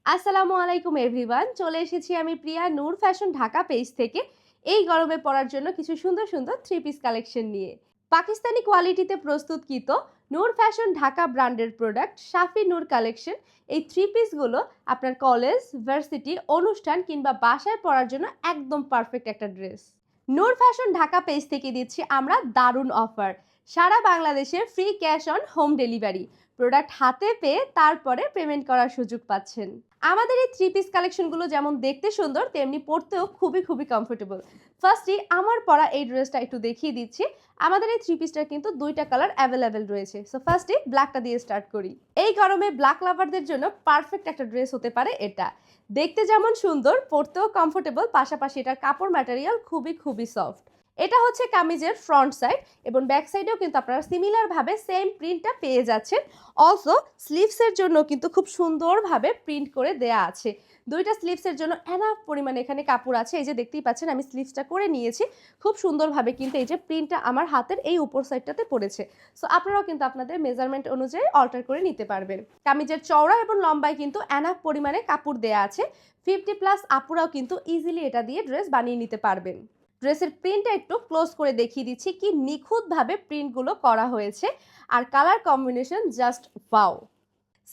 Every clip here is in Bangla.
আসসালামু আলাইকুম এভরিওয়ান, চলে এসেছি আমি প্রিয়া নূর ফ্যাশন ঢাকা পেজ থেকে এই গরমে পরার জন্য কিছু সুন্দর সুন্দর থ্রি পিস কালেকশন নিয়ে। পাকিস্তানি কোয়ালিটিতে প্রস্তুতকৃত নূর ফ্যাশন ঢাকা ব্র্যান্ডের প্রোডাক্ট শাফি নূর কালেকশন। এই থ্রি পিসগুলো আপনার কলেজ, ভার্সিটি, অনুষ্ঠান কিংবা বাসায় পরার জন্য একদম পারফেক্ট একটা ড্রেস। নূর ফ্যাশন ঢাকা পেজ থেকে দিচ্ছি আমরা দারুণ অফার। সারা বাংলাদেশে free cash on home delivery. Product হাতে পেয়ে তারপরে পেমেন্ট করার সুযোগ পাচ্ছেন। আমাদের এই থ্রি পিস কালেকশনগুলো যেমন দেখতে সুন্দর, তেমনি পরতেও খুবই খুবই কমফোর্টেবল। ফার্স্টলি আমার পরা এই ড্রেসটা একটু দেখিয়ে দিচ্ছি। আমাদের এই থ্রি পিসটার কিন্তু দুইটা কালার অ্যাভেলেবেল রয়েছে। সো ফার্স্টলি ব্ল্যাকটা দিয়ে স্টার্ট করি। এই গরমে ব্ল্যাক লাভারদের জন্য পারফেক্ট একটা ড্রেস হতে পারে এটা। দেখতে যেমন সুন্দর, পরতেও কমফোর্টেবল, পাশাপাশি এটার কাপড় ম্যাটেরিয়াল খুবই খুবই সফট। এটা হচ্ছে কামিজের ফ্রন্ট সাইড এবং ব্যাক সাইডেও কিন্তু আপনারা সিমিলার ভাবে সেম প্রিন্টটা পেয়ে যাচ্ছেন। অলসো স্লিভসের জন্য কিন্তু খুব সুন্দরভাবে প্রিন্ট করে দেয়া আছে। দুইটা স্লিভসের জন্য এনাফ পরিমাণে এখানে কাপড় আছে। এই যে দেখতেই পাচ্ছেন আমি স্লিভসটা করে নিয়েছি। খুব সুন্দরভাবে কিন্তু এই যে প্রিন্টটা আমার হাতের এই উপর সাইডটাতে পড়েছে। সো আপনারাও কিন্তু আপনাদের মেজারমেন্ট অনুযায়ী অল্টার করে নিতে পারবেন। কামিজের চওড়া এবং লম্বায় কিন্তু এনাফ পরিমাণে কাপড় দেয়া আছে। 50+ আপুরাও কিন্তু ইজিলি এটা দিয়ে ড্রেস বানিয়ে নিতে পারবেন। ড্রেসের প্রিন্টটা একটু ক্লোজ করে দেখিয়ে দিচ্ছি কি নিখুঁতভাবে প্রিন্টগুলো করা হয়েছে। আর কালার কম্বিনেশন জাস্ট ওয়াও।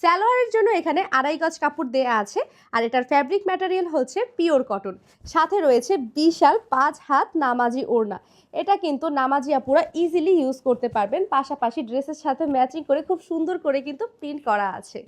সালোয়ারের জন্য এখানে 2.5 গজ কাপড় দেয়া আছে। আর এটার ফ্যাব্রিক ম্যাটেরিয়াল হচ্ছে পিওর কটন। সাথে রয়েছে বিশাল 5 হাত নামাজি ওড়না। এটা কিন্তু নামাজি আপুরা ইজিলি ইউজ করতে পারবেন। পাশাপাশি ড্রেসের সাথে ম্যাচিং করে খুব সুন্দর করে কিন্তু প্রিন্ট করা আছে।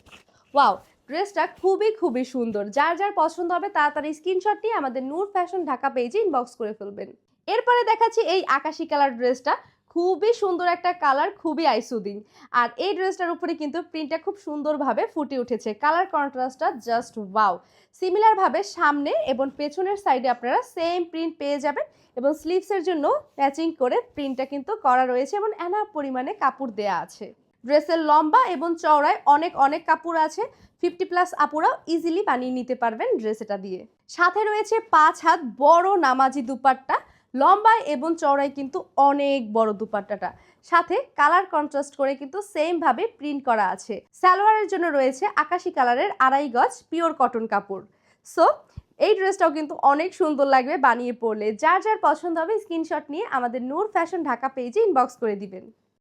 ওয়াও, ড্রেসটা খুবই খুবই সুন্দর। যার যার পছন্দ হবে তাড়াতাড়ি স্ক্রিনশট নিয়ে আমাদের নূর ফ্যাশন ঢাকা পেজে ইনবক্স করে ফেলবেন। এরপরে দেখাচ্ছি এই আকাশি কালার ড্রেসটা। খুবই সুন্দর একটা কালার, খুবই আইসুদিং। আর এই ড্রেসটার উপরে কিন্তু প্রিন্টটা খুব সুন্দরভাবে ফুটে উঠেছে। কালার কন্ট্রাস্টটা জাস্ট ওয়াও। সিমিলারভাবে সামনে এবং পেছনের সাইডে আপনারা সেম প্রিন্ট পেয়ে যাবেন এবং স্লিভসের জন্য ম্যাচিং করে প্রিন্টটা কিন্তু করা রয়েছে এবং এনাফ পরিমাণে কাপড় দেয়া আছে। ড্রেসের লম্বা এবং চওড়ায় অনেক অনেক কাপড় আছে। 50+ আপুরাও ইজিলি বানিয়ে নিতে পারবেন ড্রেস এটা দিয়ে। সাথে রয়েছে 5 হাত বড় নামাজি দুপাট্টা। লম্বায় এবং চওড়ায় কিন্তু অনেক বড় দুপাট্টাটা। সাথে কালার কন্ট্রাস্ট করে কিন্তু সেম ভাবে প্রিন্ট করা আছে। সালোয়ারের জন্য রয়েছে আকাশি কালারের 2.5 গজ পিওর কটন কাপড়। সো এই ড্রেসটাও কিন্তু অনেক সুন্দর লাগবে বানিয়ে পরলে। যার যার পছন্দ হবে স্ক্রিনশট নিয়ে আমাদের নূর ফ্যাশন ঢাকা পেজে ইনবক্স করে দিবেন।